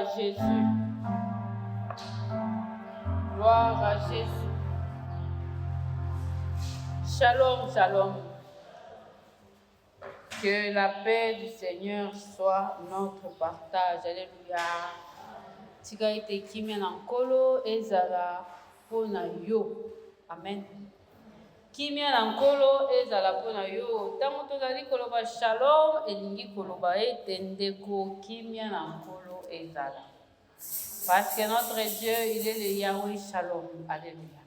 à Jésus. Gloire à Jésus. Shalom, shalom. Que la paix du Seigneur soit notre partage. Alléluia. Tika ite kimia na nkolo ezala pona yo. Amen. Kimia na nkolo ezala pona yo. Tango tozali koloba shalom elingi koloba ete ndeko kimia na nkolo ezala. Parce que notre Dieu, il est le Yahweh Shalom. Alléluia.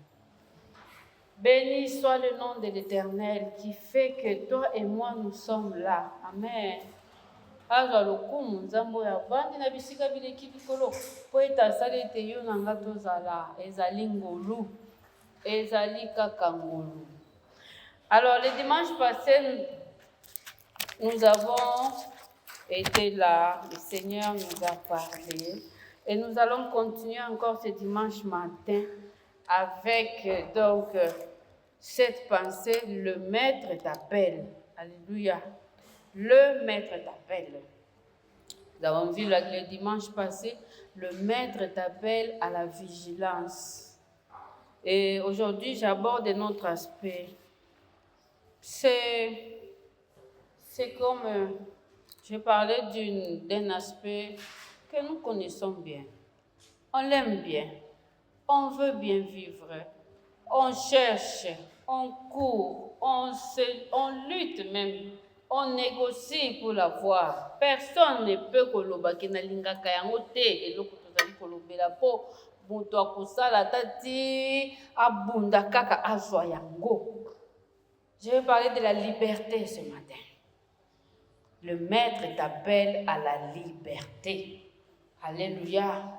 Béni soit le nom de l'Éternel qui fait que toi et moi nous sommes là. Amen. Azwa lokumu nzambo ya vandi na bisika bileki likolo po ete asali ete yo na nga tozala ezali ngolu ezali kaka ngolu. Alors le dimanche passé nous avons été là, le Seigneur nous a parlé et nous allons continuer encore ce dimanche matin avec donc cette pensée, le Maître t'appelle. Alléluia. Le Maître t'appelle. Nous avons vu le dimanche passé, le Maître t'appelle à la vigilance. Et aujourd'hui, j'aborde un autre aspect. C'est comme, je parlais d'un aspect que nous connaissons bien. On l'aime bien. On veut bien vivre. On cherche. On court. On lutte même. On négocie pour l'avoir. Personne ne peut kolobaki na lingaka yango te eloko tozali kolobela po moto akosala tati abunda kaka azwa yango. Je vais parler de la liberté ce matin. Le Maître t'appelle à la liberté. Alléluia.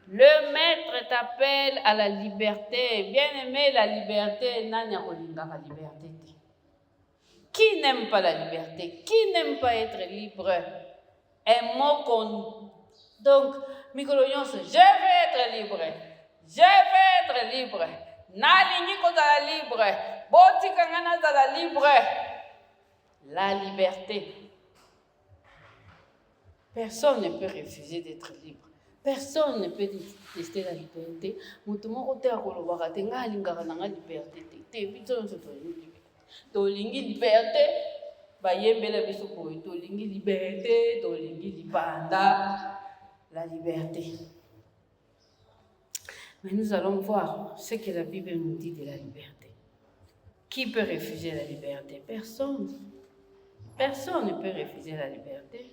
Le Maître t'appelle à la liberté. Bien-aimé, la liberté, nani akolingaka la liberté. Qui n'aime pas la liberté? Qui n'aime pas être libre? Un mot qu'on... Donc, Mikolo Nyonso, je veux être libre. Je veux être libre. Nalingi kozala libre. Botika ngana zala libre. La liberté. Personne ne peut refuser d'être libre. Personne ne peut détester la liberté. Mutumo kote akolobaka te nga alingaka na nga liberté te. Vito nso tolingi. Tolingi liberté. Bayembela biso boye tolingi liberté, tolingi libanda. La liberté. Mais nous allons voir ce que la Bible nous dit de la liberté. Qui peut refuser la liberté? Personne. Personne ne peut refuser la liberté.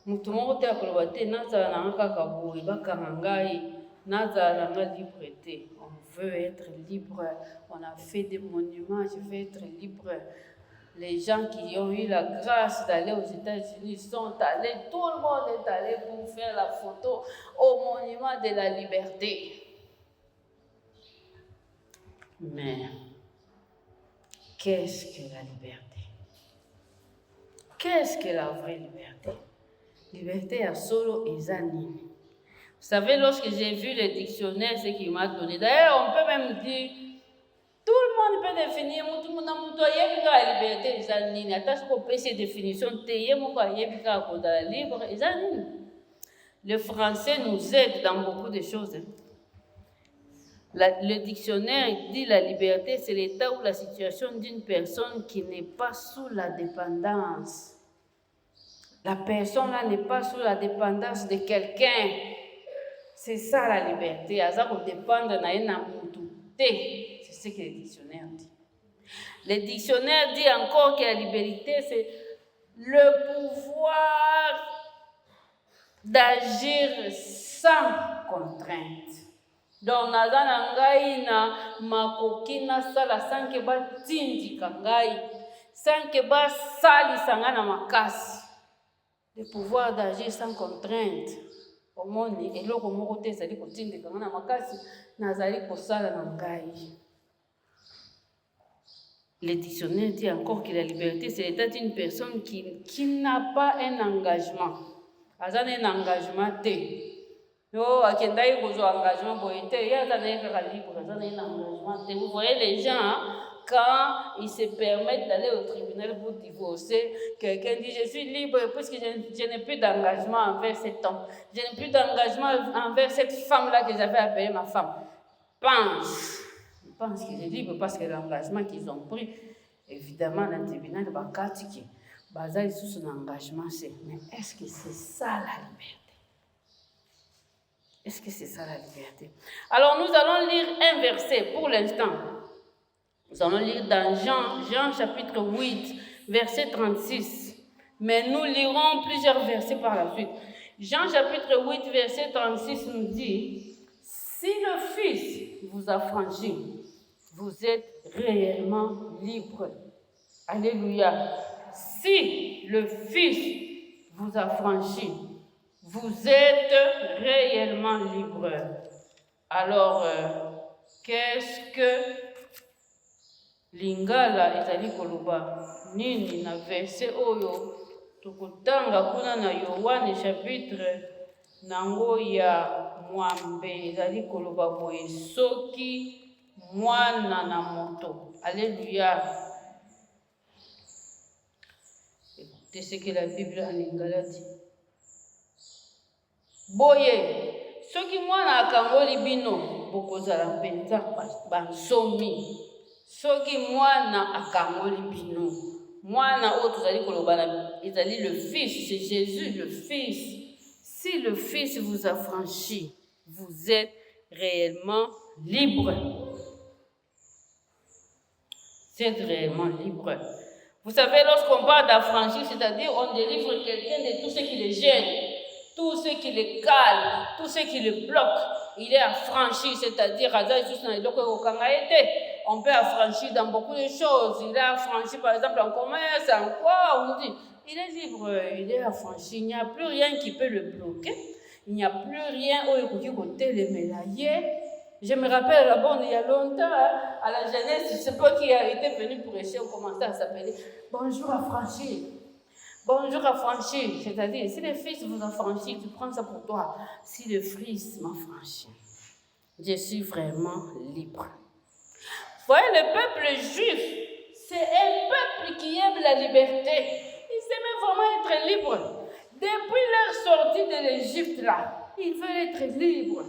Mutu moko te akoloba te nazala na nga kaka boye bakanga ngai nazala na nga libre te. On veut être libre. On a fait des monuments. Je veux être libre. Les gens qui ont eu la grâce d'aller aux États-Unis sont allés. Tout le monde est allé pour faire la photo au monument de la liberté. Mais qu'est-ce que la liberté? Qu'est-ce que la vraie liberté? Liberté à solo et zanine. Vous savez, lorsque j'ai vu le dictionnaire, ce qu'il m'a donné, d'ailleurs, on peut même dire, tout le monde peut définir, la liberté et zanine. Attache qu'on peut ces définitions, libre et zanine. Le français nous aide dans beaucoup de choses. Le dictionnaire dit la liberté, c'est l'état ou la situation d'une personne qui n'est pas sous la dépendance. La personne là n'est pas sous la dépendance de quelqu'un. C'est ça la liberté. C'est ce que le dictionnaire dit. Le dictionnaire dit encore que la liberté, c'est le pouvoir d'agir sans contrainte. Donc, nazana ngai na makoki na sala sans que ba tindika ngai, sans que ba sali sangana makasi. Le pouvoir d'agir sans contrainte. Au monde, et l'autre mot côté, c'est que tindika ngana makasi nazali kosala na ngai. Le dictionnaire dit encore que la liberté, c'est l'état d'une personne qui n'a pas un engagement. Azana un engagement te. Yo, akendai bozo engagement boyete, ya azana un libre, azana un engagement te. Vous voyez les gens, quand ils se permettent d'aller au tribunal pour divorcer, quelqu'un dit je suis libre puisque je n'ai plus d'engagement envers cet homme. Je n'ai plus d'engagement envers cette femme-là que j'avais appelée ma femme. Ils pensent qu'il est libre parce que l'engagement qu'ils ont pris, évidemment, dans le tribunal de Bakatiki, basé sur son engagement, c'est mais est-ce que c'est ça la liberté? Est-ce que c'est ça la liberté? Alors nous allons lire un verset pour l'instant. Nous allons lire dans Jean chapitre 8, verset 36. Mais nous lirons plusieurs versets par la suite. Jean chapitre 8, verset 36 nous dit, si le Fils vous a franchi, vous êtes réellement libre. Alléluia. Si le Fils vous a franchi, vous êtes réellement libre. Alors, qu'est-ce que Lingala ezali koloba nini na verset oyo tokotanga kuna na Yohane chapitre nango ya mwambe ezali koloba boye soki mwana na moto. Alléluia. Écoutez ce que la Bible en Lingala dit. Boye soki mwana akangoli bino bokozala mpenza bansomi. Soki mwana akangoli bino. Mwana oyo tozali koloba ezali le Fils, c'est Jésus le Fils. Si le Fils vous a franchi, vous êtes réellement libre. Vous êtes réellement libre. Vous savez, lorsqu'on parle d'affranchir, c'est-à-dire on délivre quelqu'un de tout ce qui le gêne, tout ce qui le cale, tout ce qui le bloque. Il est affranchi, c'est-à-dire on peut affranchir dans beaucoup de choses. Il est affranchi, par exemple, en commerce, en quoi, on dit. Il est libre, il est affranchi. Il n'y a plus rien qui peut le bloquer. Il n'y a plus rien où il côté le mélayer. Je me rappelle là-bas, il y a longtemps, à la jeunesse, je ne sais pas qui a été venu prêcher, on commençait à s'appeler bonjour affranchi. Bonjour affranchi. C'est-à-dire, si le Fils vous a franchi, tu prends ça pour toi. Si le Fils m'a franchi, je suis vraiment libre. Vous voyez, le peuple juif, c'est un peuple qui aime la liberté. Ils aimaient vraiment être libres. Depuis leur sortie de l'Égypte, là, ils veulent être libres.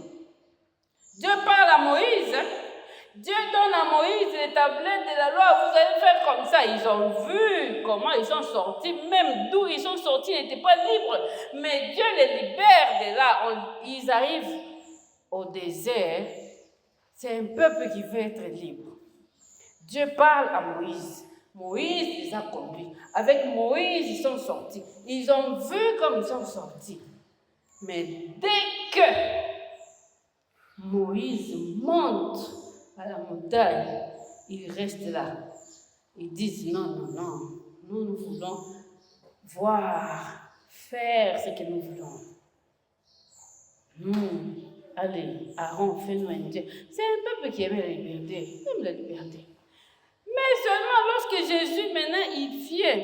Dieu parle à Moïse. Dieu donne à Moïse les tablettes de la loi. Vous allez faire comme ça. Ils ont vu comment ils sont sortis. Même d'où ils sont sortis, ils n'étaient pas libres. Mais Dieu les libère de là. Ils arrivent au désert. C'est un peuple qui veut être libre. Dieu parle à Moïse. Moïse les a conduits. Avec Moïse, ils sont sortis. Ils ont vu comme ils sont sortis. Mais dès que Moïse monte à la montagne, ils restent là. Ils disent non, nous voulons voir, faire ce que nous voulons. Allez, Aaron, fais-nous un Dieu. C'est un peuple qui aime la liberté. Il aime la liberté. Mais seulement lorsque Jésus, maintenant, il vient.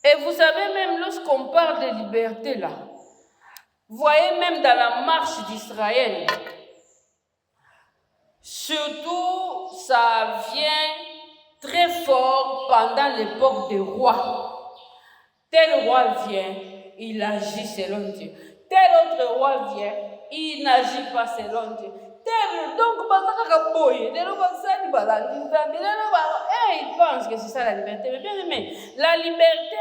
Et vous savez, même lorsqu'on parle de liberté, là, vous voyez, même dans la marche d'Israël, surtout, ça vient très fort pendant l'époque des rois. Tel roi vient, il agit selon Dieu. Tel autre roi vient, il n'agit pas selon Dieu. Donc, il pense que c'est ça la liberté. Mais bien aimé, la liberté,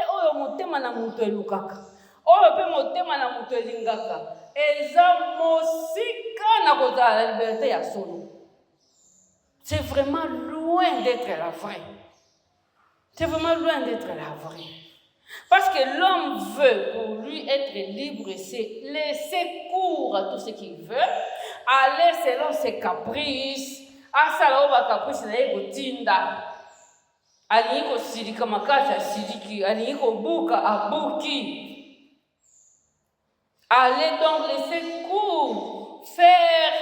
c'est vraiment loin d'être la vraie. C'est vraiment loin d'être la vraie. Parce que l'homme veut, pour lui, être libre, c'est laisser cours à tout ce qu'il veut, aller selon ses caprices, asala caprice na yekotinda, alingi kosilika makasi asiliki, alingi kobuka abuki. Aller donc laisser cours, faire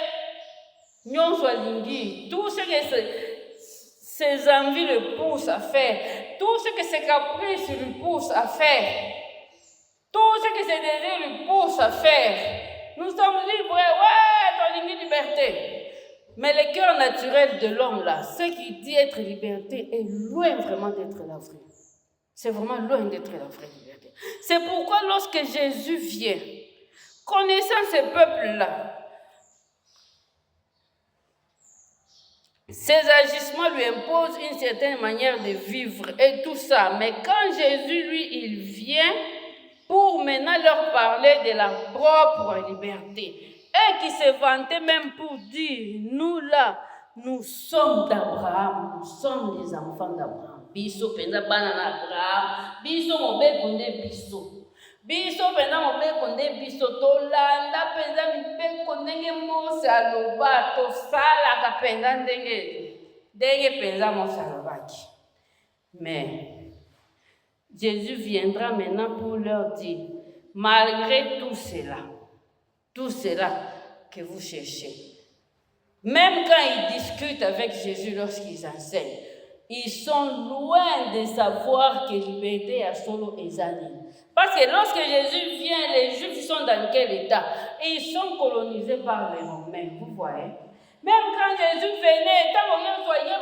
nyonso alingi, tout ce que ses envies le poussent à faire, tout ce que ses caprices lui poussent à faire, tout ce que ses désirs lui poussent à faire. Nous sommes libres, ouais, ton liberté. Mais le cœur naturel de l'homme, là, ce qui dit être liberté, est loin vraiment d'être la vraie. C'est vraiment loin d'être la vraie liberté. C'est pourquoi lorsque Jésus vient, connaissant ce peuple-là, ses agissements lui imposent une certaine manière de vivre et tout ça. Mais quand Jésus, lui, il vient pour maintenant leur parler de la propre liberté, et qui se vantait même pour dire, nous là, nous sommes d'Abraham, nous sommes les enfants d'Abraham. Biso penza bana na Abraham, biso mobe konde biso. Biso penza mobe konde biso tolanda penza mibeko ndenge Mose aloba tosalaka penza ndenge penza Mose alobaki. Mais Jésus viendra maintenant pour leur dire, malgré tout cela que vous cherchez, même quand ils discutent avec Jésus lorsqu'ils enseignent, ils sont loin de savoir que liberté est solo ezali. Parce que lorsque Jésus vient, les Juifs sont dans quel état? Ils sont colonisés par les Romains, vous voyez. Même quand Jésus venait, tant qu'on voyait,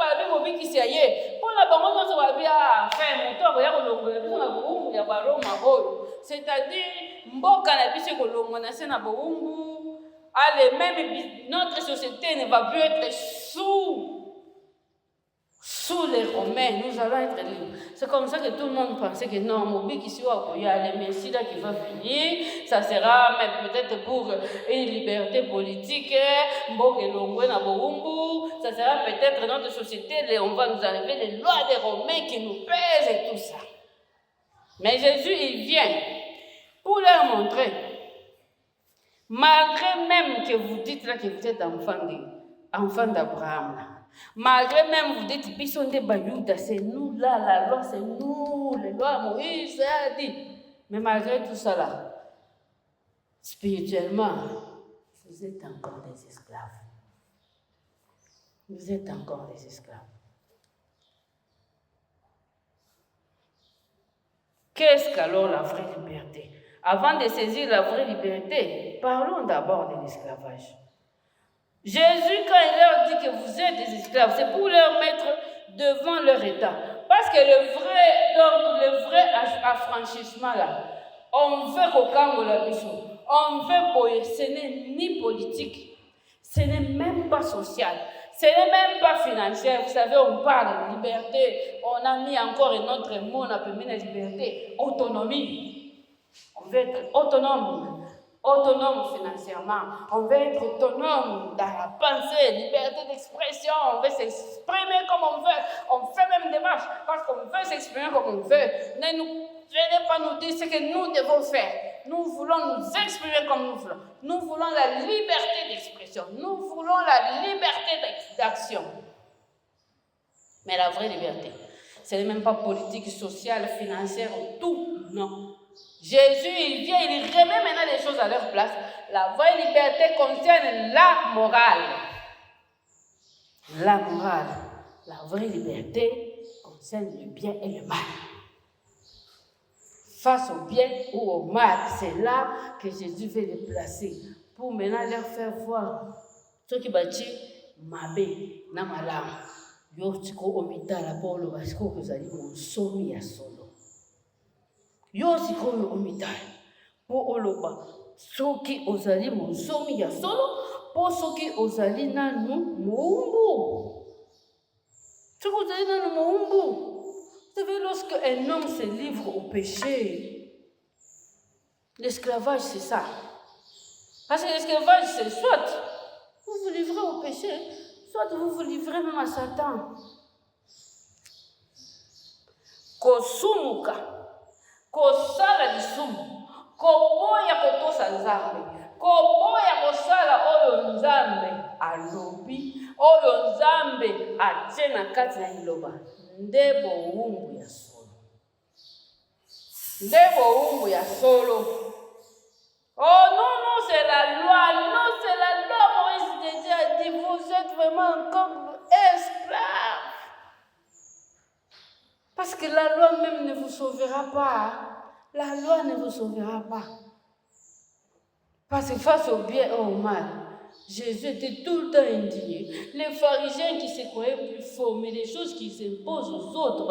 allez, même notre société ne va plus être sous les Romains, nous allons être libres. C'est comme ça que tout le monde pensait que non, Mobi qui soit il y a le Messie là qui va venir, ça sera mais peut-être pour une liberté politique, ça sera peut-être notre société, on va nous enlever les lois des Romains qui nous pèsent et tout ça. Mais Jésus, il vient pour leur montrer, malgré même que vous dites là que vous êtes enfant d'Abraham là, malgré même vous dites, c'est nous là, la loi c'est nous, les lois Moïse a dit. Mais malgré tout ça là, spirituellement, vous êtes encore des esclaves. Vous êtes encore des esclaves. Qu'est-ce qu'alors la vraie liberté? Avant de saisir la vraie liberté, parlons d'abord de l'esclavage. Jésus, quand il leur dit que vous êtes des esclaves, c'est pour leur mettre devant leur état. Parce que le vrai affranchissement là, on veut qu'au Congo la bichon, on veut boyer, ce n'est ni politique, ce n'est même pas social, ce n'est même pas financier. Vous savez, on parle de liberté, on a mis encore un autre mot, on a mis la liberté, autonomie. On veut être autonome financièrement, on veut être autonome dans la pensée, liberté d'expression, on veut s'exprimer comme on veut, on fait même des marches parce qu'on veut s'exprimer comme on veut. Venez pas nous dire ce que nous devons faire. Nous voulons nous exprimer comme nous voulons. Nous voulons la liberté d'expression, nous voulons la liberté d'action. Mais la vraie liberté, ce n'est même pas politique, sociale, financière, tout, non. Jésus, il vient, il remet maintenant les choses à leur place. La vraie liberté concerne la morale. La morale. La vraie liberté concerne le bien et le mal. Face au bien ou au mal, c'est là que Jésus veut les placer. Pour maintenant leur faire voir. Ceux qui bâtissent, Mabé, Namalam, Yortiko Omitala, Polo, Vasco, que vous allez mon somi à solo. Yo sikoyo omitai po oloba soki ozali monsomi ya solo po soki ozali nanu moumbu. Soki ozali nanu moumbu. Vous savez, lorsque un homme se livre au péché, l'esclavage c'est ça. Parce que l'esclavage c'est soit vous vous livrez au péché, soit vous vous livrez même à Satan. Kosumuka. Kosala lisumu, koboya kotosa nzambe, koboya kosala oyo nzambe alobi, oyo nzambe atie na kati na liloba, nde bowumbu ya solo. Nde bowumbu ya solo. Oh non, c'est la loi, non, c'est la loi. Moïse déjà dit, vous êtes vraiment encore esclaves. Parce que la loi même ne vous sauvera pas. La loi ne vous sauvera pas. Parce que face au bien et au mal, Jésus était tout le temps indigné. Les pharisiens qui se croyaient plus forts, mais les choses qui s'imposent aux autres,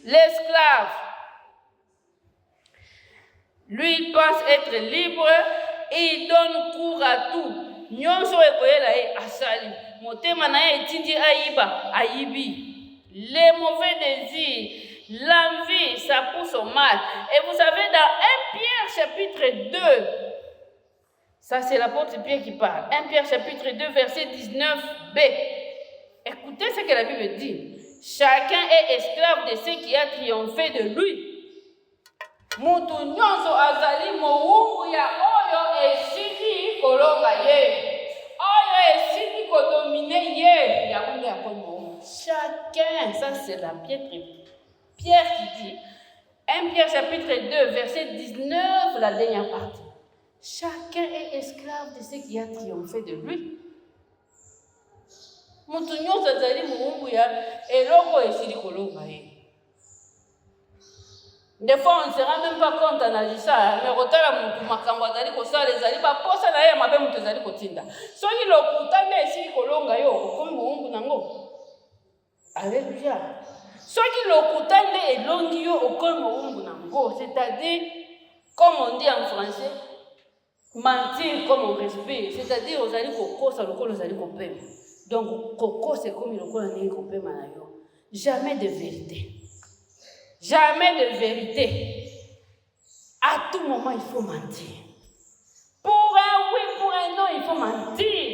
l'esclave, lui, il pense être libre et il donne cours à tout. Nyonso ekoyela ye asali. Motema na ye etindi ayiba, ayibi. Les mauvais désirs, l'envie, ça pousse au mal. Et vous savez, dans 1 Pierre chapitre 2, ça c'est l'apôtre Pierre qui parle. 1 Pierre chapitre 2, verset 19b. Écoutez ce que la Bible dit. Chacun est esclave de ce qui a triomphé de lui. Mutu nyonso azali mowumbu ya oyo esili kolonga ye. Oyo esili kodomine ye. Yakunde akomo. Chacun, ça c'est la Pierre qui dit. 1 Pierre chapitre 2, verset 19, la dernière partie. Chacun est esclave de ce qui a triomphé de lui. Mutu nyonso azali mowumbu ya eloko esili kolonga ye. Des fois, on ne se rend même pas compte en agissant. Mais quand on makambo azali kosala ezali ba posa na ye mabe mutu ezali kotinda. Soki lokutande esili kolonga yo okomi mowumbu nango. Alléluia. Soki lokutande elongi yo okomi mowumbu nango, c'est-à-dire, comme on dit en français, mentir comme on respire, c'est-à-dire ozali kokosa lokolo ozali kopema. Donc kokosa ekomi lokolo ndenge kopema na yo. Jamais de vérité. Jamais de vérité. À tout moment, il faut mentir. Pour un oui, pour un non, il faut mentir.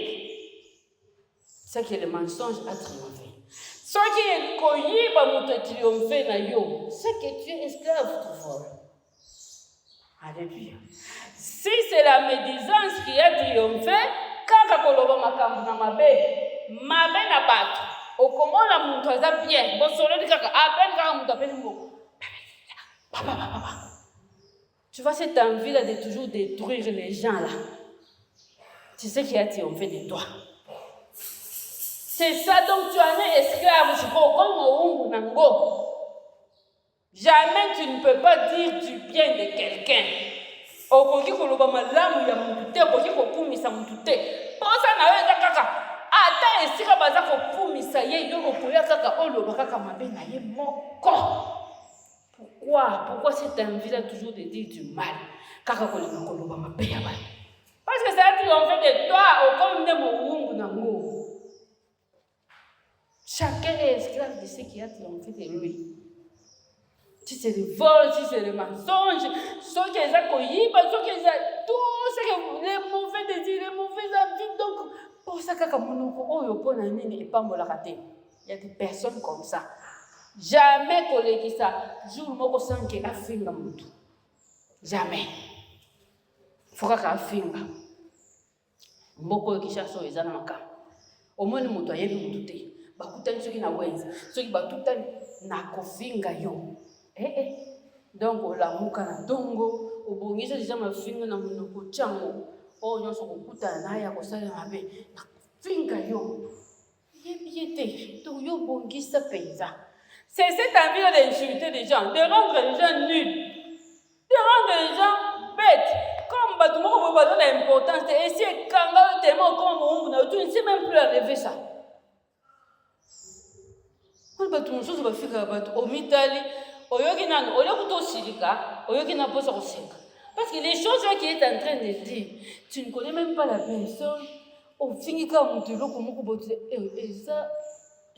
C'est que le mensonge a triomphé. Ce qui est connu par mon triompher na yo, c'est que tu es esclave du vol. Alléluia. Si c'est la médisance qui a triomphé, quand koloba makambu na mabe na bato, okomona muntu aza bien, bosolo dikaka apen kaka muntu apeli mboko. Tu vois cette envie-là de toujours détruire les gens là. C'est ce qui a triomphé de toi. C'est ça, donc tu en es esclave. Jamais tu ne peux pas dire du bien de quelqu'un. Okoki koloba malamu ya mutu te, okoki kopumisa mutu te. Posa na yo kaka. Ata esika baza kopumisa ye yo okoya kaka oloba kaka mabe na ye moko. Pourquoi cette envie-là toujours de dire du mal? Parce que ça a triomphé de toi, au comme mon nango. Chacun est esclave de ce qui a triomphé de lui. Si c'est le vol, si c'est le mensonge, ceux qui ont coïba, ceux qui ont tout, les mauvais désirs, les mauvais envies. Donc, pour ça, quand il y a des personnes comme ça. Jamais collègue ça jour moko sanke afinga mutu. Jamais. Foka ka afinga. Mboko kishaso ezana makamba. Omoni mutu ayebi mutu te. Bakutani soki na wenza. Soki batutani na kofinga yo. Donc olamuka na dongo, obongisa déjà mafinga na munoko chango. O nyonso kokutana na ya kosala mabe. Na kofinga yo. Yebi te. To yo bongisa penza. C'est cette envie d'insulter les gens, de rendre les gens nuls, de rendre les gens bêtes. Comme Batumoko vous donne l'importance, et si quand tellement comme tu ne sais même plus enlever ça. On va tout le monde va faire au mitali, au yoginan, au yokuto silika, au yogina posa au sec. Parce que les choses qu'il est en train de dire, tu ne connais même pas la personne. Au fini comme tu l'as comme et ça.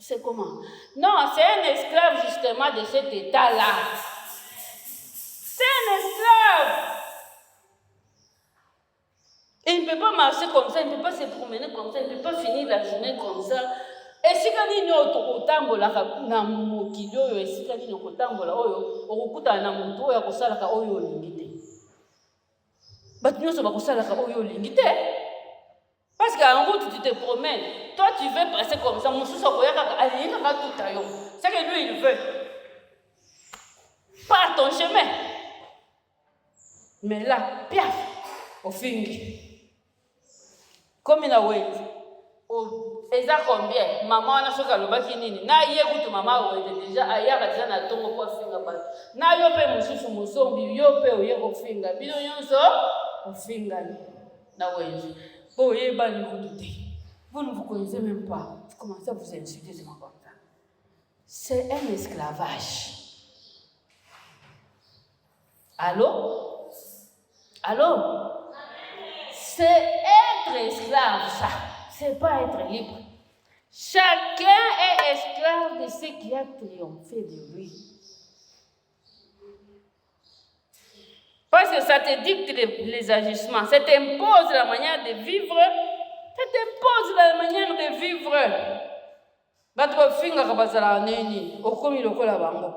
C'est comment? Non, c'est un esclave justement de cet état-là. C'est un esclave. Il ne peut pas marcher comme ça, il ne peut pas se promener comme ça, il ne peut pas finir la journée comme ça. Et si quand il y a un na mokilio, et si quand il y a un oyo, okuta na mutu oyo akosalaka oyo lingite. Batu nyonso bakosalaka oyo lingite. Parce qu'en route, tu te promènes. Toi, tu veux passer comme ça. Mon sous c'est que lui, il veut. Par ton chemin. Mais là, piaf, au fin. Comme il a dit, eza combien maman wana soki alobaki nini na ye kutu mama oyo déjà ayaka déjà na ntongo mpo afinga bato na yo mpe mosusu mosombi yo mpe oye kofinga bino nyonso ofingani na wenze mpo oyebani kutu te. Vous ne vous connaissez même pas. Vous commencez à vous insulter, c'est comme ça. C'est un esclavage. Allô? Allô? C'est être esclave, ça. C'est pas être libre. Chacun est esclave de ce qui a triomphé de lui. Parce que ça te dicte les agissements, ça t'impose la manière de vivre, ça t'impose la manière de vivre. Bato bafingaka bazala neni, okomi lokola bango.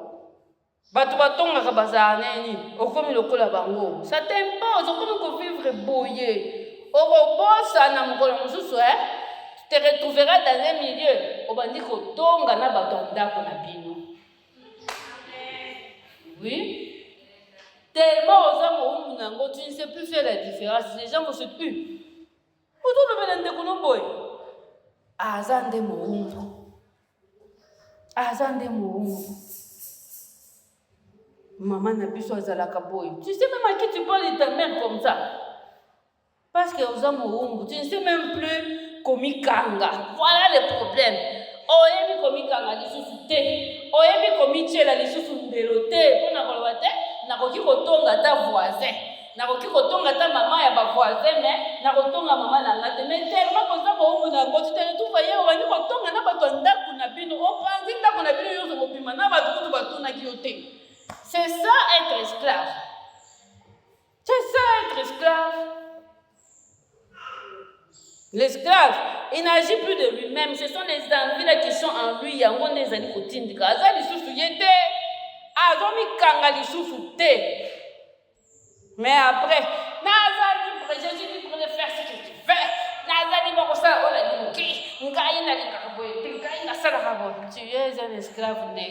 Bato batongaka bazala neni, okomi lokola bango. Ça t'impose, okomi ko vivre boye. Orobosa na mokolo mosusu, tu te retrouveras dans un milieu obandi kotonga na bato ndako na bino. Oui. Tellement aux hommes, tu ne sais plus faire la différence. Les gens vont se tuer. Autour de l'endécono boy. Azande moumbo. Azande moumbo. Maman n'a plus choisi la boy. Tu sais même à qui tu parles de ta mère comme ça. Parce que aux hommes, tu ne sais même plus comment kanga. Voilà le problème. Oyebi komi kanga lisusu te. Oyebi komi chela lisusu ndelo te. Pona kolobate. Nakoki kotonga ta voisin, nakoki kotonga ta maman ya ba voisin, mais nakotonga maman na ngate. Mais tellement comme ça ko na ko tu te trouves ailleurs, on va kotonga na bato ndako na bino, o panzi ndako na bino yo so bima na bato kutu bato na kiote. C'est ça être esclave. C'est ça être esclave. L'esclave, il n'agit plus de lui-même, ce sont les envies qui sont en lui, yango nezali kotindika. Azali susu yete. Azomi kanga lisusu te. Mais après, naza libre, je suis libre de faire ce que tu veux. Naza libre de ça, on a dit, ngai na likaboye, ngai na sala kabo. Tu es un esclave né.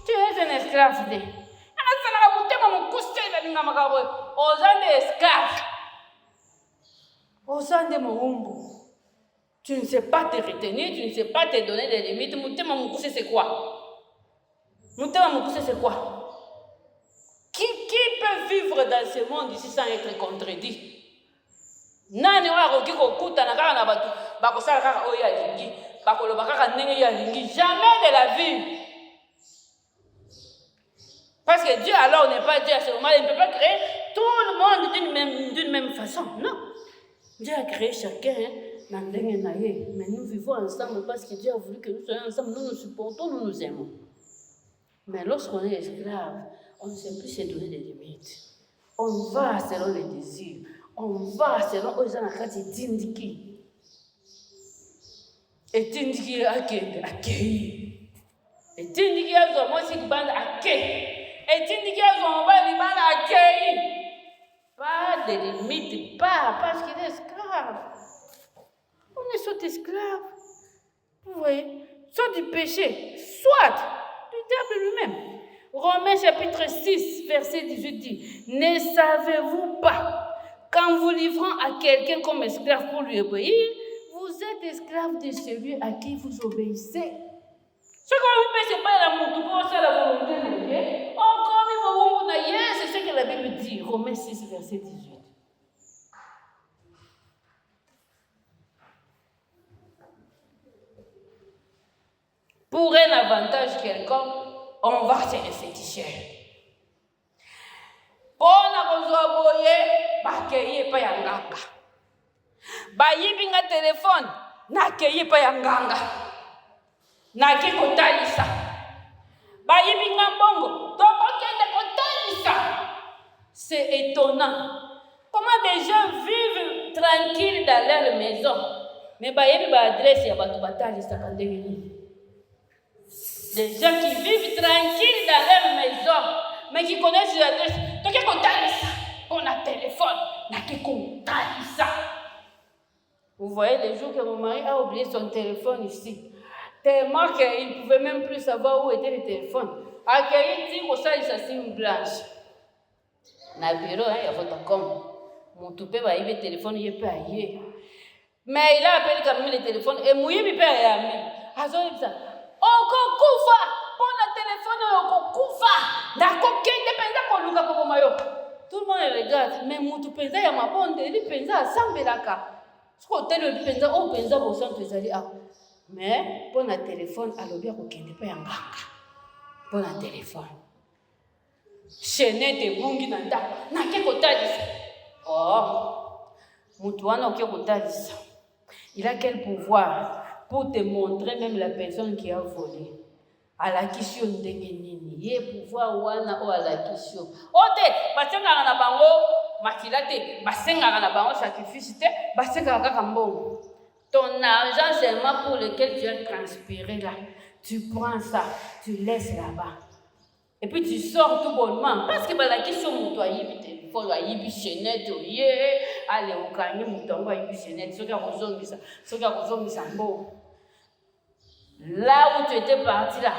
Tu es un esclave né. Asala kabo tema mukuse na linga makaboye. Ozande esclave. Ozande moumbo. Tu ne sais pas te retenir, tu ne sais pas te donner des limites. Mutema mukuse c'est quoi? C'est quoi? Qui peut vivre dans ce monde ici sans être contredit? Nani wa roki kokuta na kaka na batu bakosala kaka oyo alingi bakoloba kaka ndenge ya alingi, jamais de la vie. Parce que Dieu alors n'est pas Dieu à ce moment, il ne peut pas créer tout le monde d'une même façon. Non. Dieu a créé chacun dans ndenge na ye, mais nous vivons ensemble parce que Dieu a voulu que nous soyons ensemble, nous nous supportons, nous nous aimons. Mais lorsqu'on est esclave, on ne sait plus se donner des limites. On va selon les désirs. On va selon les gens qui ont tindiki. Et tindiki accueilli. Et tindiki a moi aussi bande accueilli. Et tindiki a moi accueilli. Pas de limites, pas parce qu'il est esclave. On est soit esclave. Vous voyez, soit du péché, soit du diable lui-même. Romains chapitre 6, verset 18 dit, ne savez-vous pas qu'en vous livrant à quelqu'un comme esclave pour lui obéir, vous êtes esclave de celui à qui vous obéissez. Ce qu'on peut, c'est pas la montre, c'est la volonté de Dieu. C'est ce que la Bible dit, Romains 6, verset 18. Pour un avantage quelconque, on va chez les féticheurs. Pour na boye, bakeye pa yanganga. Bayibinga téléphone, nakeye pa yanganga. Nake kotalisa. Bayibinga bongo, tokende kotalisa. C'est étonnant. Comment des gens vivent tranquilles dans leur maison, mais bayebi ba adresse ya batu batalisa kandengeli. Des gens qui vivent tranquilles dans leur maison, mais qui connaissent l'adresse. Donc, on a téléphone. Vous voyez, les jours que mon mari a oublié son téléphone ici, tellement qu'il ne pouvait même plus savoir où était le téléphone. Il dit que ça, il s'assied une blanche. Dans le bureau, il y a votre com. Mon toupé va y le téléphone, il peut aller. Mais il a appelé quand même le téléphone et mouillé mi père et ami. Azoi ça. Okokufa, pour le téléphone okokufa. Nakokende penza koluka kokomayo. Tout le monde regarde, mais mutu penza ya mabonde, il penza asambelaka. Ce qu'on t'a le penza, on penza au centre des ah. Mais pour le téléphone, alobi akokende pe yangaka. Pour le téléphone. Chenette bungi nanda, nake kotalisa. Oh, mutu wana oke kotalisa. Il a quel pouvoir pour te montrer même la personne qui a volé. À la question de nini, il pouvoir wana o à la question. Ote, basenga na bango makilate, basenga na bango sacrifice te, basenga kaka mbongo. Ton argent seulement pour lequel tu as transpiré là, tu prends ça, tu laisses là-bas. Et puis tu sors tout bonnement. Parce que la question de toi, il faut y chenette, allez au camion, il y chenette, ce qui a besoin là où tu étais parti là,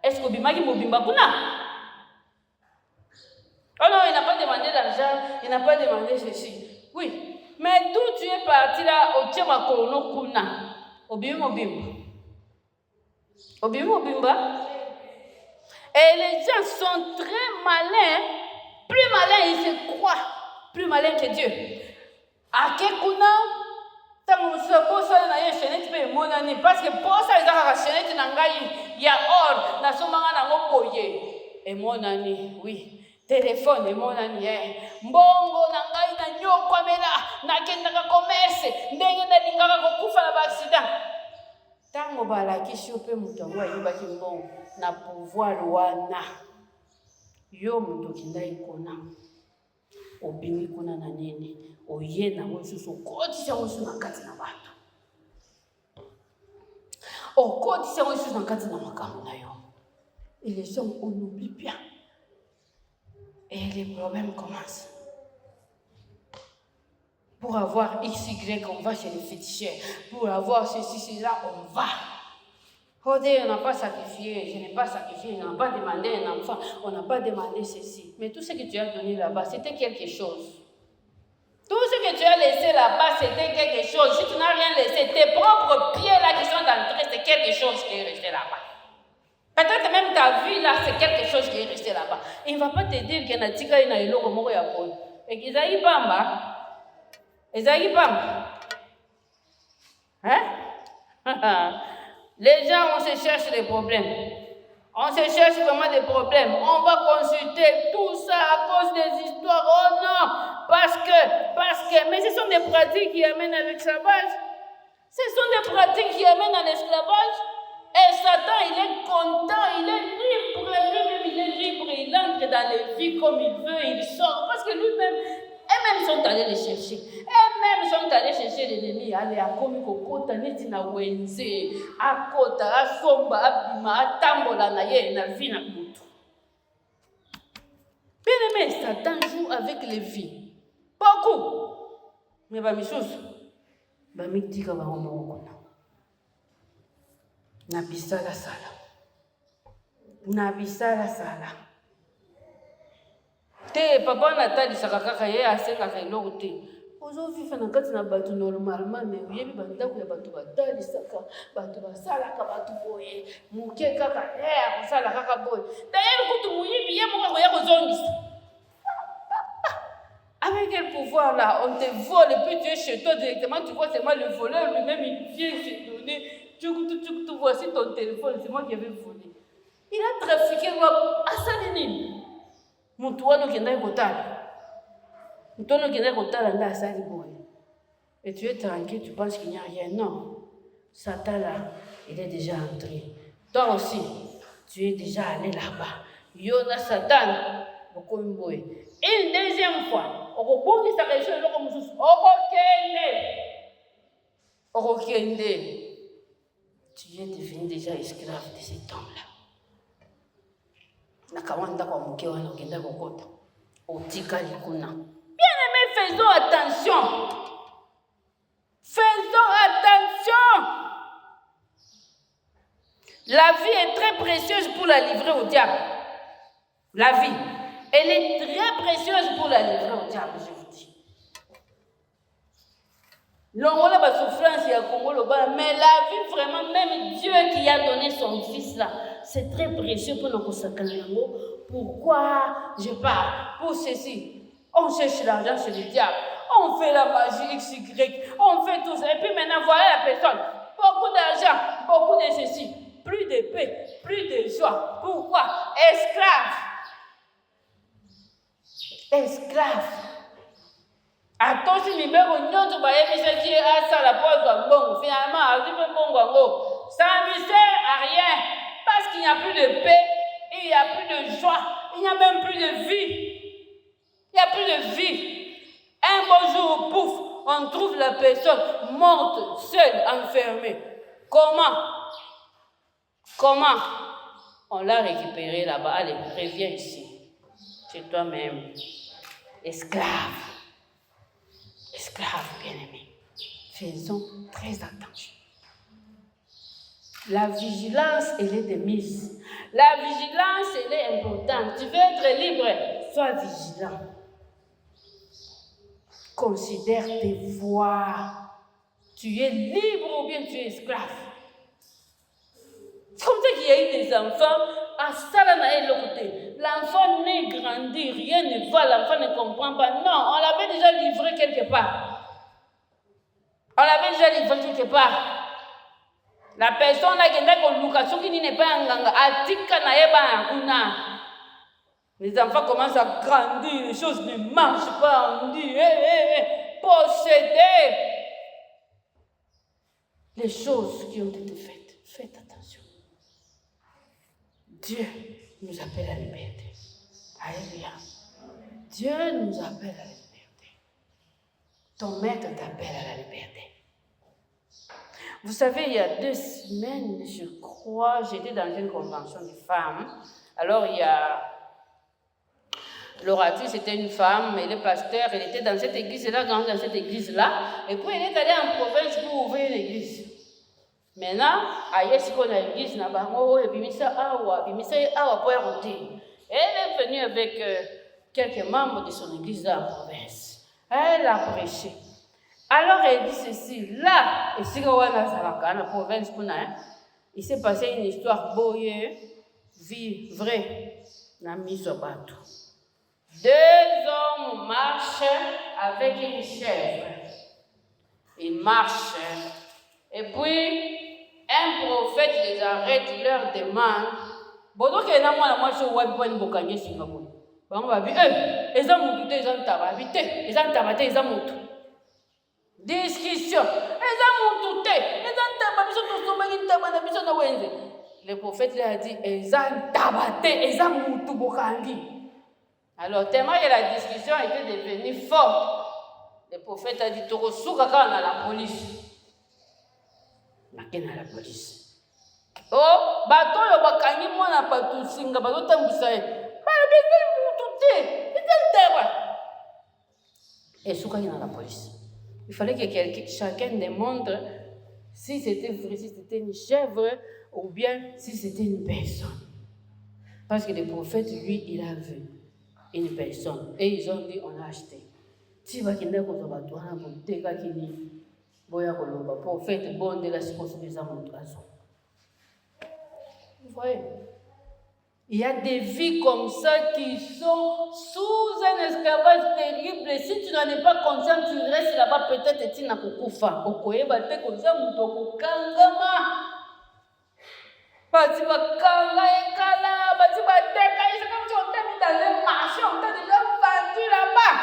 est-ce que Bimaki Mobimba Kuna? Oh non, il n'a pas demandé l'argent, il n'a pas demandé ceci. Oui, mais d'où tu es parti là, au Tchema Korono Kuna, au Bimba. Au Bimba. Et les gens sont très malins, plus malins ils se croient, plus malins que Dieu. À Kekuna, tant que ça na chenette pe monani parce que pour ça ils ont chenette na ngai ya or na somanga na ngoboye et monani oui téléphone et monani mbongo na ngai na nyoko mela na kenda ka commerce ndenge na lingaka kokufa na accident tango bala kisho pe mutango ayibaki mbongo na pouvoir wana yo mutu kindai kona obimi kuna na nini oye na mosusu okotisa mosusu na kati na bato okotisa mosusu na kati na makambo na yo et les gens on oublie bien et les problèmes commencent pour avoir XY on va chez les féticheurs pour avoir ceci cela on va. On n'a pas sacrifié, je n'ai pas sacrifié, on n'a pas demandé un enfant, on n'a pas demandé ceci. Mais tout ce que tu as donné là-bas, c'était quelque chose. Tout ce que tu as laissé là-bas, c'était quelque chose. Si tu n'as rien laissé, tes propres pieds là qui sont entrés, c'est quelque chose qui est resté là-bas. Peut-être même ta vie là, c'est quelque chose qui est resté là-bas. Il ne va pas te dire qu'il y a un tika et un iloko moko ya bon. Et qu'ils aillent pamba. Ils aillent pamba. Hein? Les gens, on se cherche des problèmes. On se cherche vraiment des problèmes. On va consulter tout ça à cause des histoires. Oh non, parce que, mais ce sont des pratiques qui amènent à l'esclavage. Ce sont des pratiques qui amènent à l'esclavage. Et Satan, il est content, il est libre. Lui-même, il est libre. Il entre dans les vies comme il veut, il sort. Parce que lui-même, eux-mêmes sont allés les chercher. Eux-mêmes sont allés chercher l'ennemi. Allez, à Komiko, Kota, Netina, Wenze, à Kota, à Somba, à Bima, à Tambola, Naye, na vie, na Moutou. Bien aimé, Satan joue avec les vies. Beaucoup. Mais bah, mes choses, bah, mes petits gars, bah, on m'a Nabisala sala. Nabisala sala. Te papa natalisaka kaka ye asengaka eloko te ozoviva na kati na bato normalement me oyebi bandako ya bato batalisaka bato basalaka bato boye moke kaka akosala kaka boye dayeli kutu moyebi ye moko akoya kozongisa avec quel pouvoir là on te vole et puis tu es chez toi directement tu vois seulement le voleur lui-même il vient se donner tu voici ton téléphone c'est moi qui avais volé il a trafiqué à Salinine. Mutuano qui n'est pas et tu es tranquille, tu penses qu'il n'y a rien. Non. Satan là, il est déjà entré. Toi aussi, tu es déjà allé là-bas. Yona Satan, une deuxième fois, tu es devenu déjà esclave de cet homme-là. Bien-aimés, faisons attention. Faisons attention. La vie est très précieuse pour la livrer au diable. La vie, elle est très précieuse pour la livrer au diable, je vous dis. Longola ba souffrance ya Congo Loba, mais la vie vraiment, même Dieu qui a donné son fils là, c'est très précieux pour nous consacrer. Pourquoi je pars? Pour ceci. On cherche l'argent chez le diable. On fait la magie XY. On fait tout ça. Et puis maintenant, voilà la personne. Beaucoup d'argent, beaucoup de ceci. Plus de paix, plus de joie. Pourquoi? Esclave. Esclave. Attention, numéro nyonso bayebisaki asala po azwa mbongo. Finalement, azwi mpe mbongo yango. Ça ne lui sert à rien. Parce qu'il n'y a plus de paix, il n'y a plus de joie, il n'y a même plus de vie. Il n'y a plus de vie. Un beau jour, pouf, on trouve la personne morte, seule, enfermée. Comment on l'a récupérée là-bas. Allez, reviens ici. Chez toi-même. Esclave. Esclave, bien-aimé. Faisons très attention. La vigilance, elle est de mise. La vigilance, elle est importante. Tu veux être libre, sois vigilant. Considère tes voies. Tu es libre ou bien tu es esclave. C'est comme ça qu'il y a eu des enfants à Salana et l'autre côté. L'enfant naît, grandit, rien ne va, l'enfant ne comprend pas. Non, on l'avait déjà livré quelque part. La personne là qui est dans l'éducation qui n'est pas en ganga, atika na yeba kuna. Les enfants commencent à grandir, les choses ne marchent pas, on dit posséder les choses qui ont été faites. Faites attention. Dieu nous appelle à la liberté. Alléluia. Dieu nous appelle à la liberté. Ton maître t'appelle à la liberté. Vous savez, il y a 2 semaines, je crois, j'étais dans une convention de femmes. Alors, il y a l'oratrice, c'était une femme, et le pasteur, elle était dans cette église-là, dans cette église-là. Et puis, elle est allée en province pour ouvrir l'église. Maintenant, ailleurs, si on a l'église, et puis, elle est venue avec quelques membres de son église là en province. Elle a prêché. Alors elle dit ceci, là, et si on a la province, il s'est passé une histoire boyée, vie vraie, n'a mis au bateau. 2 hommes marchent avec une chèvre. Ils marchent, et puis un prophète les arrête, il leur demande, bon, que n'a moi je vois pas une bocanier Singapour. On va dire, ils ont monté, ils ont tabaté, ils ont tabaté, ils ont monté. Discussion. Le prophète lui a dit, alors, tellement que la discussion était devenue forte, le prophète a dit, à la police. Marqué à la police. Oh, bateau, il y a bakangi, moi, n'a pas tout singa, bateau, t'as moussé. Et souka dans la police. Il fallait que chacun démontre si c'était vrai, si c'était une chèvre ou bien si c'était une personne. Parce que le prophète, lui, il a vu une personne. Et ils ont dit, on a acheté. Si vous avez un prophète, bon, de la circonstance des amours. Vous voyez? Il y a des vies comme ça qui sont sous un esclavage terrible. Si tu n'en es pas conscient, tu restes là-bas, peut-être tu n'as pas kufa. Okoye bate koza mutoko kangama. Bati bakanga ekala, bati bateka, c'est comme si on t'a mis dans un marché, on t'a déjà vendu là-bas.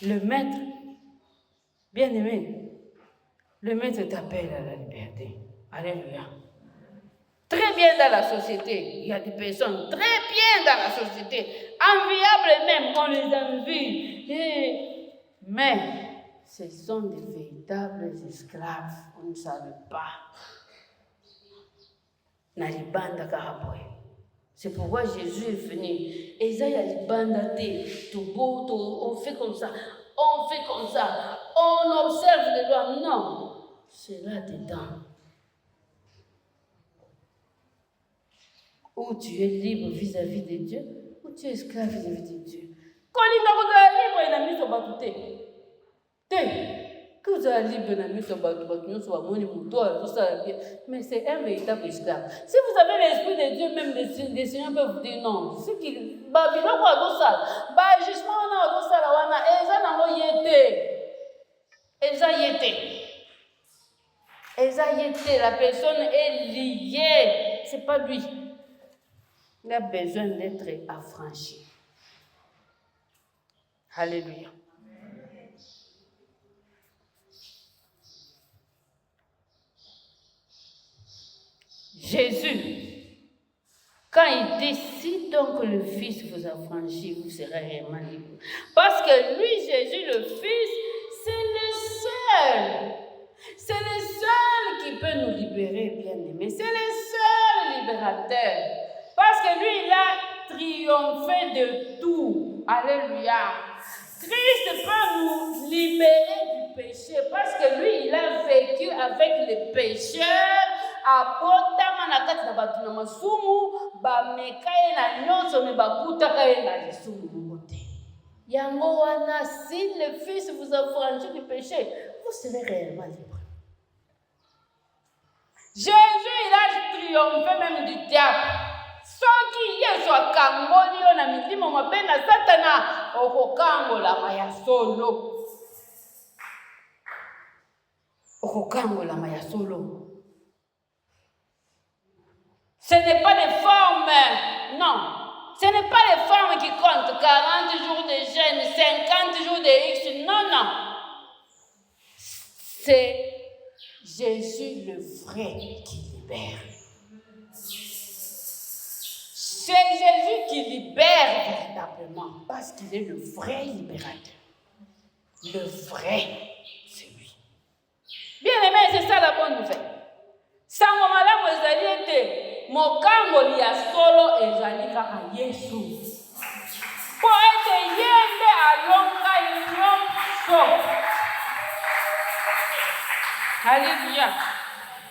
Le maître, bien aimé, le maître t'appelle à la liberté. Alléluia. Très bien dans la société. Il y a des personnes très bien dans la société. Enviables même, on les envie. Mais ce sont des véritables esclaves. On ne savait pas. C'est pourquoi Jésus est venu. Et ça, il y a les bandatés. Tout beau, on fait comme ça. On fait comme ça. On observe les lois. Non. C'est là-dedans où tu es libre vis-à-vis de Dieu, où tu es esclave de Dieu. Quand vous êtes libre, il a mis son bateau. Que vous êtes libre, il a mis son bateau. Mais c'est un véritable esclave. Si vous avez l'esprit de Dieu, même les seigneurs peuvent vous dire non. C'est qui Babylone quoi tout ça. Bah justement on a tout ça là, on a Eza nango yete. Eza yete, la personne est liée. C'est pas lui. Il a besoin d'être affranchi. Alléluia. Jésus, quand il décide donc que le Fils vous affranchit, vous serez réellement libre. Parce que lui, Jésus, le Fils, c'est le seul. C'est le seul qui peut nous libérer, bien-aimés. C'est le seul libérateur. Parce que lui, il a triomphé de tout. Alléluia. Christ peut nous libérer du péché. Parce que lui, il a vécu avec les pécheurs. Abotama na kati na batu na masumu bameka ye na nyonso me bakutaka ye na lisumu mote. Yango wana, si le Fils vous affranchit du péché, vous serez réellement libre. Jésus, il a triomphé même du diable. Soki Yesu akangoli yo na milimo mabe na Satana okokangola maya solo. Okokangola maya solo. Ce n'est pas les formes, non. Ce n'est pas les formes qui comptent. 40 jours de jeûne, 50 jours de X, non. C'est Jésus le vrai qui libère. C'est Jésus qui libère véritablement parce qu'il est le vrai libérateur. Le vrai, c'est lui. Bien aimé, c'est ça la bonne nouvelle. Sango malamu ezali ete mokangoli ya solo ezali kaka Yesu. Po ete yende alonga nyonso. Alléluia.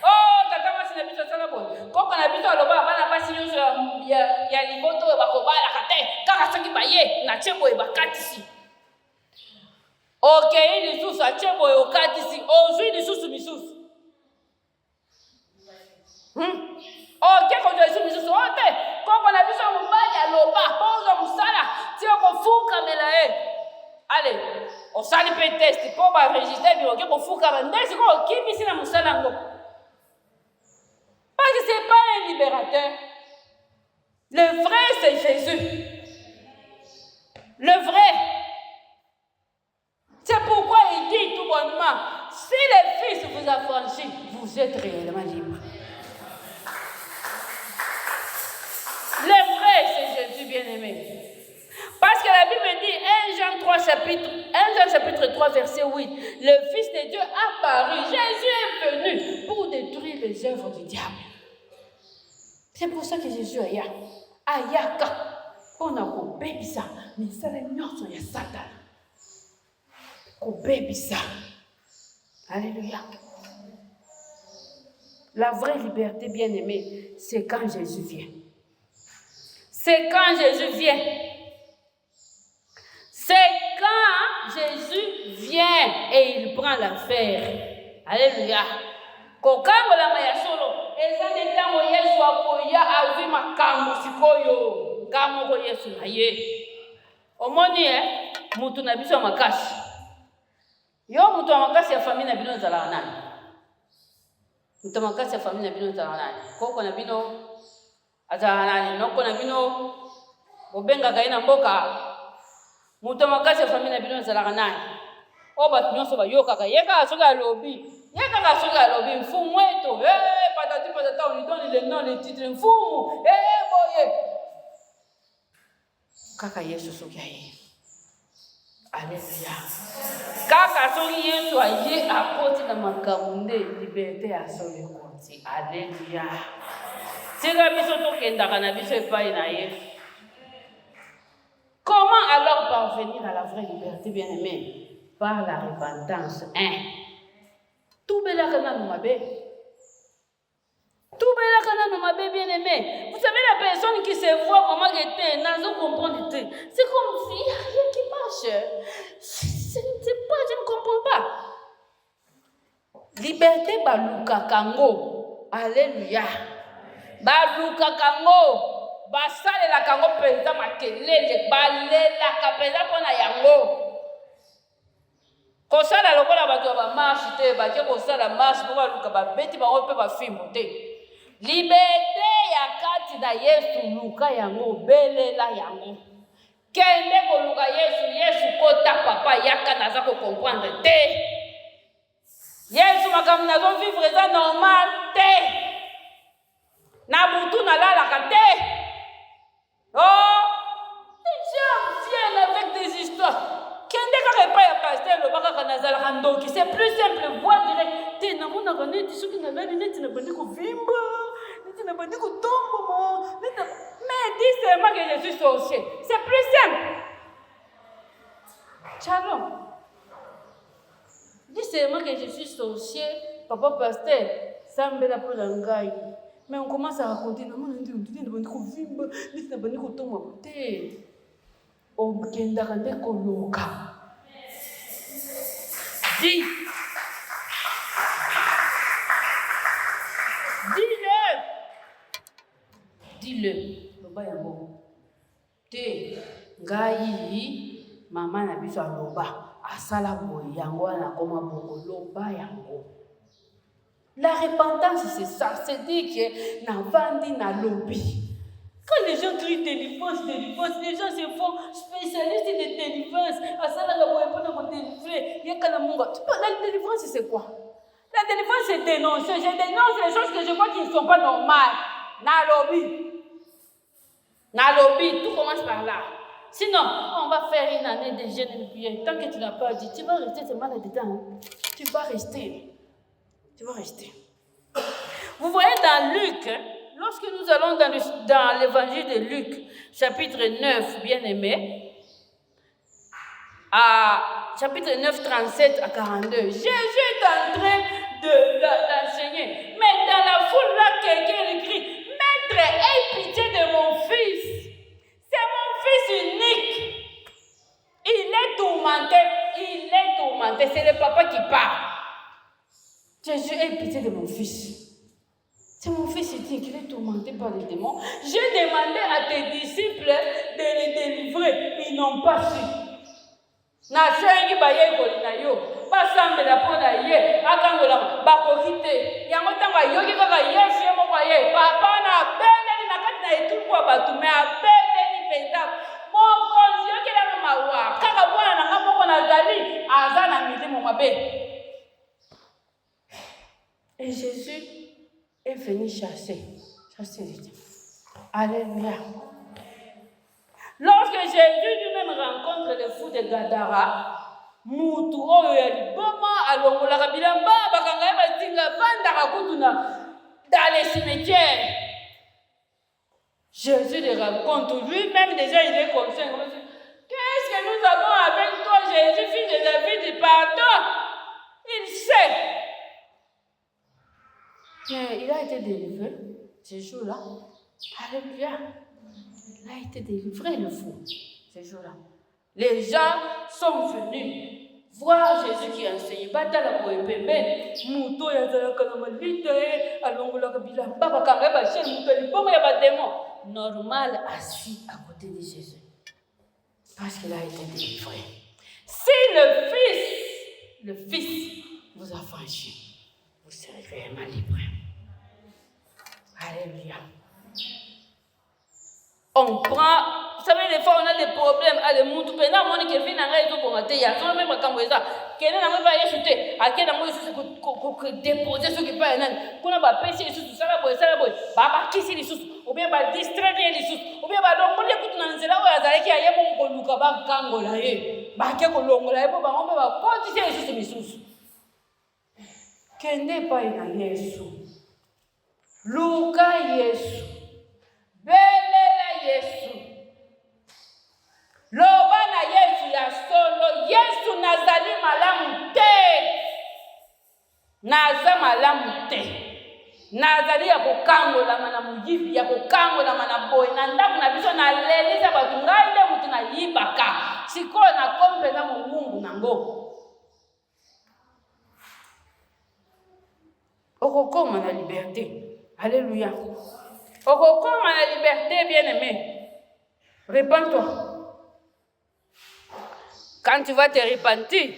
Oh, tata mwasi na biso asala boye. Koko na biso aloba bana basi nyonso ya liboto oyo bakobalaka te kaka soki baye na tie boye bakatisi. Okei lisusu atie boye okatisi ozwi lisusu misusu. Ok, quand je suis mis sur le thé, quand on a vu son mobile à l'oba, pose au moussala, si on fout comme elle est. Allez, on s'allie peut tester, pour enregistrer, mais ok, on fout comme elle est. C'est quoi, qui est ici dans moussala? Parce que ce n'est pas un libérateur. Le vrai, c'est Jésus. Le vrai. C'est pourquoi il dit tout bonnement, si le Fils vous affranchit, vous êtes réellement libre. Le vrai, c'est Jésus bien-aimé. Parce que la Bible dit, 1 Jean chapitre 3, verset 8, le Fils de Dieu a apparu. Jésus est venu pour détruire les œuvres du diable. C'est pour ça que Jésus est là. Ayaka. On a coupé ça. Mais ça, les nyonso ya Satan. Coupé ça. Alléluia. La vraie liberté bien-aimée, c'est quand Jésus vient. C'est quand Jésus vient. C'est quand Jésus vient et il prend l'affaire. Alléluia. Kokango la maya solo. Ezande tango Yesu akoya avi makambo sikoyo. Kamo ko Yesu na ye. Omoni mutu na biso makasi. Yo mutu makasi ya famille na bino zala nani. Mutu makasi ya famille na bino zala nani. Koko na bino azala nani. Noko na bino bobenga kaina mboka. Mutu makasi ya famille na bino zala nani. Oba nyonso ba yoka ka yeka asoka lobi. Yeka ka asoka lobi mfumu wetu. Patati patata on lui donne le nom le titre mfumu. Boye. Kaka Yesu soki aye. Alléluia. Kaka soki Yesu aye akoti na makambo liberté ya solo konti. Alléluia. Tika biso tokendaka na biso epai na Yesu. Comment alors parvenir à la vraie liberté bien-aimée? Par la repentance. Tout belaka na mabe. Tout belaka na mabe bien-aimé. Vous savez la personne qui se voit vraiment que été, n'a comprendre. C'est comme s'il n'y a rien qui marche. Je ne sais pas, je ne comprends pas. Liberté baluka kango. Alléluia. Baluka kango. Basale la kango pesa makelele. Balela kapesa pona yango. Kosala lokola bato ba marche te, ba ke kosala marche pour baluka ba beti ba ope ba fimbo te. Liberté ya kati na Yesu luka yango belela yango. Kende ko luka Yesu kota papa yaka naza ko comprendre te. Yesu makambo nazo vivre ça normal te. Na butu na lalaka te. Oh, les gens viennent avec des histoires. Kende ka repa ya pasteur lo baka kanazala kandoki, c'est plus simple voix direct. Te na mona kaneti soki na lali neti na bandi ko vimba, neti na bandi ko tomba, mais dis seulement que je suis sorcier. C'est plus simple. Shalom. Dis seulement que je suis sorcier, papa pasteur, ça me la pour l'angai. Mais on commence à raconter, na mona neti na bandi ko vimba, neti na bandi ko tomba. Te okendaka nde koluka. Dis-le loba yango te ngai mama na biso aloba asala boye yango wana koma bongo loba yango. La repentance c'est ça, c'est dire que na vandi na lobby. Quand les gens crient délivrance, les gens se font spécialistes de délivrance. La délivrance, c'est quoi? La délivrance, c'est dénoncer. Je dénonce les choses que je vois qui ne sont pas normales. Na lobby, tout commence par là. Sinon, on va faire une année de jeûne et de prière. Tant que tu n'as pas dit, tu vas rester seulement là-dedans. Hein? Tu vas rester. Vous voyez dans Luc, lorsque nous allons dans l'évangile de Luc, chapitre 9, bien-aimé, à chapitre 9, 37 à 42, Jésus est en train d'enseigner. Mais dans la foule là, quelqu'un crie, Maître, aie pitié de mon fils. C'est mon fils unique. Il est tourmenté. C'est le papa qui parle. Jésus, aie pitié de mon fils. C'est mon fils unique, il est tourmenté par les démons. J'ai demandé à tes disciples de les délivrer. Ils n'ont pas su. Nasengi baye kolina yo. Basambe la pona ye. Akangola bakokite. Yango tanga yoki kaka Yesu ye moko ye. Papa na bene na kati na etuku wa batu me abene ni penda. Mokonzi yoki la mawa. Kaka bwana na ngamo na zali azana milimo mabe. Et Jésus est venu chasser les démons. Alléluia. Lorsque Jésus lui-même rencontre le fou de Gadara, mutu oyo ya liboma alongolaka bilamba bakanga ye batinga vandaka kutuna dans les cimetières. Jésus le rencontre lui-même, déjà il est conscient. Qu'est-ce que nous avons avec toi, Jésus, fils de David, pardon? Il sait. Mais il a été délivré ce jour-là. Alléluia. Il a été délivré, le fou, ce jour-là. Les gens sont venus voir Jésus qui enseigne. Batala boepembe, muto ya zalaka na malite, alongolaka bilamba bakanga ba chez muto libongo ya ba démon. Normal assis à côté de Jésus. Parce qu'il a été délivré. Si le Fils vous a franchi, vous serez vraiment libre. Alléluia. On prend, vous savez, des fois on a des problèmes. Allez, moutou, pendant mon équipe, il y a des gens qui ont même pas comme ça. Quelqu'un n'a pas acheté. À quel moment il faut déposer ce qui paye. Qu'on a pas payé les sous, ça va boy. Baba qui c'est les sous, ou bien ba distraire les sous, ou bien ba donc on écoute dans c'est là où azala qui a yé mon luka ba kangola ye. Ba ke ko longola ye ba on ba continuer les sous. Kende pa ina Yesu. Luka Yesu. Belela Yesu. Loba na Yesu ya solo. Yesu nazali malamu te. Naza malamu te. nazali ya kokangolama na moyibi ya kokangolama na boye na ndako na biso nalelisa bato ngai nde moto nayibaka sikoyo nakomi mpenza mongungu nango. Okokoma na liberté. Alléluia. Okokoma na liberté, bien-aimé. Répands-toi. Quand tu vas te repentir,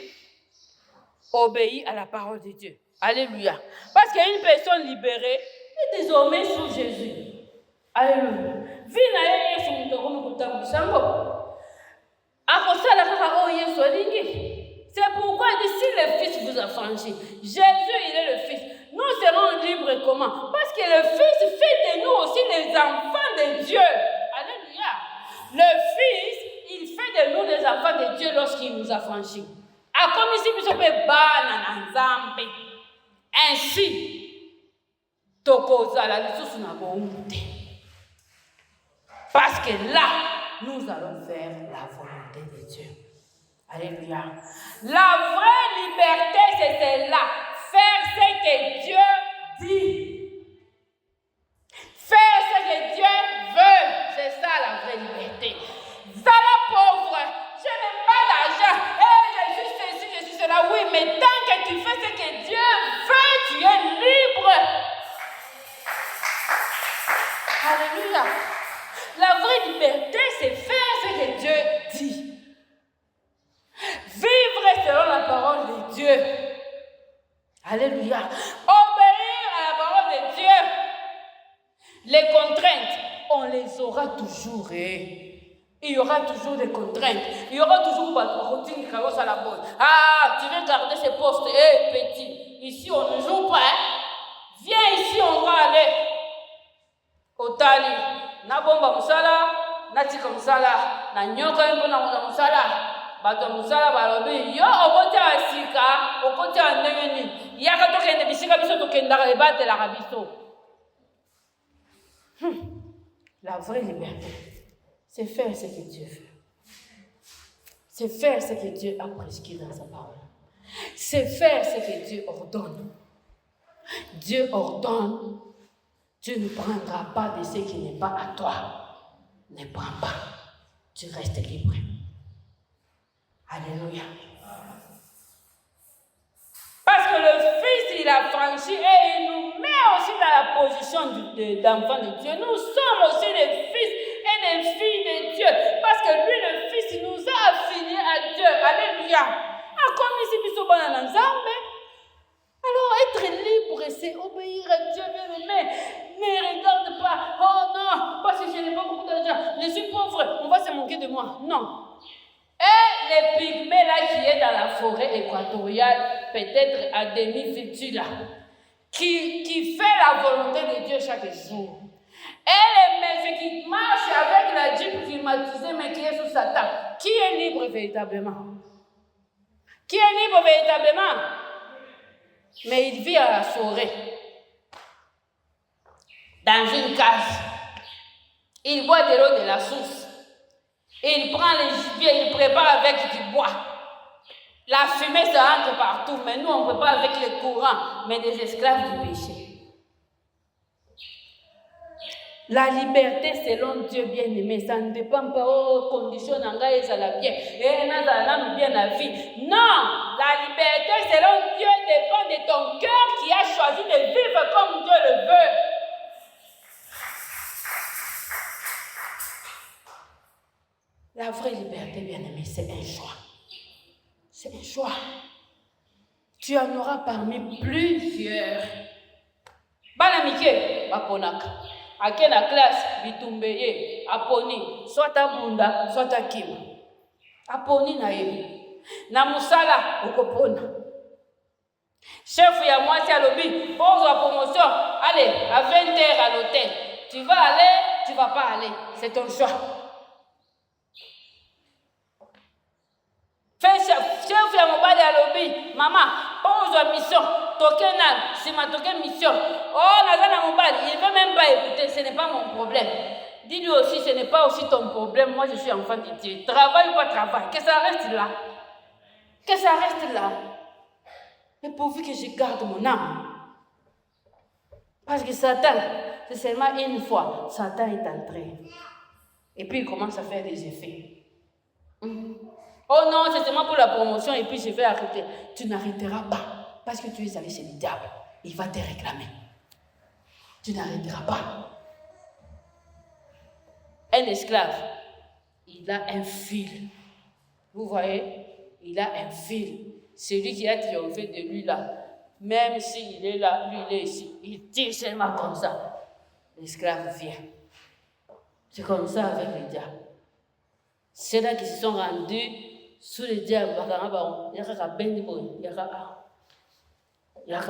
obéis à la parole de Dieu. Alléluia. Parce qu'une personne libérée est désormais sous Jésus. Alléluia. C'est pourquoi ici le Fils vous a franchi. Jésus, il est le Fils. Nous serons libres comment? Parce que le Fils fait de nous aussi les enfants de Dieu. Alléluia. Le Fils, il fait de nous les enfants de Dieu lorsqu'il nous a franchis. A comme ici, nous sommes bana nzambe. Ainsi, tokoza la lisusu na bonte. Parce que là, nous allons faire la volonté de Dieu. Alléluia. La vraie liberté, c'est celle-là. Faire ce que Dieu dit. Faire ce que Dieu veut. C'est ça la vraie liberté. Zala pauvre, je n'ai pas d'argent. Je suis ceci, je suis cela. Oui, mais tant que tu fais ce que Dieu veut, tu es libre. Alléluia. La vraie liberté, c'est faire ce que Dieu dit. Vivre selon la parole de Dieu. Alléluia. Obéir à la parole de Dieu. Les contraintes, on les aura toujours. Il y aura toujours des contraintes. Il y aura toujours votre routine qui à la bonne. Ah, tu veux garder ce poste. Petit. Ici, on ne joue pas. Viens ici, on va aller. Au Tali. Na bomba musala. Na tika musala. Na nyoka mbona musala. Bato musala balobi yo okoti asika okoti andengeni yaka tokende bisika biso tokendaka ebatela biso. La vraie liberté, c'est faire ce que Dieu veut. C'est faire ce que Dieu a prescrit dans sa parole. C'est faire ce que Dieu ordonne. Dieu ordonne. Dieu ne prendra pas de ce qui n'est pas à toi. Ne prends pas. Tu restes libre. Alléluia. Parce que le Fils, il a franchi et il nous met aussi dans la position d'enfant de Dieu. Nous sommes aussi des fils et des filles de Dieu. Parce que lui, le Fils, il nous a affinés à Dieu. Alléluia. Comme ici, nous sommes dans l'ensemble. Alors, être libre, c'est obéir à Dieu. Mais regarde pas. Oh non, parce que je n'ai pas beaucoup d'argent. Je suis pauvre. On va se moquer de moi. Non. Et les pygmées là qui est dans la forêt équatoriale, peut-être à demi-vêtus là, qui fait la volonté de Dieu chaque jour. Et les messieurs qui marchent avec la Jeep climatisée mais qui est sous Satan. Qui est libre véritablement? Qui est libre véritablement? Mais il vit à la forêt, dans une case. Il boit de l'eau de la source. Il prend les gibiers, il prépare avec du bois. La fumée, ça entre partout. Mais nous, on ne peut pas avec le courant, mais des esclaves du péché. La liberté selon Dieu bien-aimé, ça ne dépend pas aux conditions d'engagement, ça la bien. Et nous bien la vie. Non, la liberté selon Dieu dépend de ton cœur qui a choisi de vivre comme Dieu le veut. La vraie liberté, bien-aimé, c'est un choix. C'est un choix. Tu en auras parmi plusieurs. Banamike, Baponaka. À quelle classe, Bitumbeye, Aponi, soit à Bunda, soit à Kim. Aponi nae. Na Musala, Okopona. Chef ya moi, c'est à lobby. Pose la promotion. Allez, à 20h à l'hôtel. Tu vas aller, tu vas pas aller. C'est ton choix. Chef ya mobali à lobby. Maman, pose la mission. Tokenal, c'est ma token mission. Oh, Nazana mobile, il ne veut même pas écouter, ce n'est pas mon problème. Dis-lui aussi, ce n'est pas aussi ton problème. Moi, je suis enfant de Dieu. Travaille ou pas travaille, que ça reste là. Que ça reste là. Mais pourvu que je garde mon âme. Parce que Satan, c'est seulement une fois, Satan est entré. Et puis il commence à faire des effets. Oh non, c'est seulement pour la promotion et puis je vais arrêter. Tu n'arrêteras pas parce que tu es allé chez le diable. Il va te réclamer. Tu n'arrêteras pas. Un esclave, il a un fil. Vous voyez, il a un fil. Celui qui a triomphé de lui là, même s'il est là, lui il est ici, il tire seulement comme ça. L'esclave vient. C'est comme ça avec le diable. Ceux-là qui se sont rendus sous le diable, il y a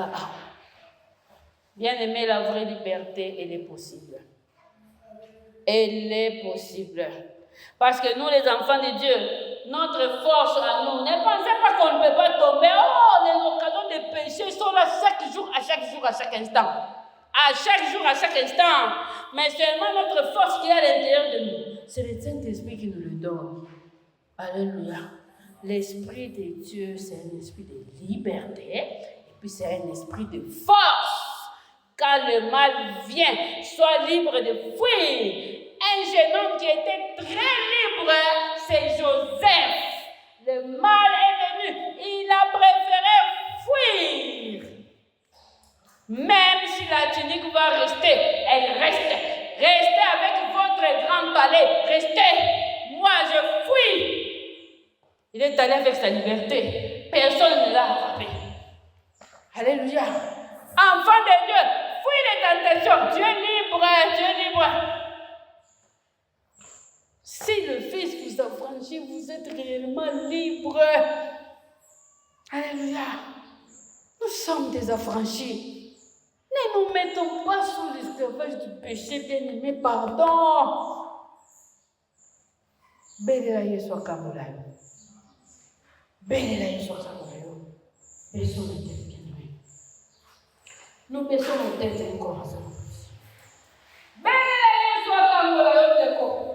bien aimé, la vraie liberté, elle est possible. Elle est possible. Parce que nous, les enfants de Dieu, notre force à nous, ne pensez pas qu'on ne peut pas tomber. Oh, les occasions de péché sont là chaque jour, à chaque instant. À chaque jour, à chaque instant. Mais seulement notre force qui est à l'intérieur de nous. C'est le Saint-Esprit qui nous le donne. Alléluia. L'Esprit de Dieu, c'est un esprit de liberté. Et puis c'est un esprit de force. Quand le mal vient, sois libre de fuir. Un jeune homme qui était très libre, c'est Joseph. Le mal est venu. Il a préféré fuir. Même si la tunique va rester, elle reste. Restez avec votre grand palais. Restez. Moi, je fuis. Il est allé avec sa liberté. Personne ne l'a attrapé. Alléluia. Enfant de Dieu, fuis les tentations. Dieu est libre. Dieu est libre. Si le Fils vous affranchit, vous êtes réellement libre. Alléluia. Nous sommes des affranchis. Ne nous mettons pas sous l'esclavage du péché, bien-aimé, pardon. Bénéla Yeshua Kamolayo. Bénéla Yeshua Kamolayo. Baissons nos têtes, bien-aimés. Nous baissons nos têtes encore ensemble. Bénéla Yeshua Kamolayo.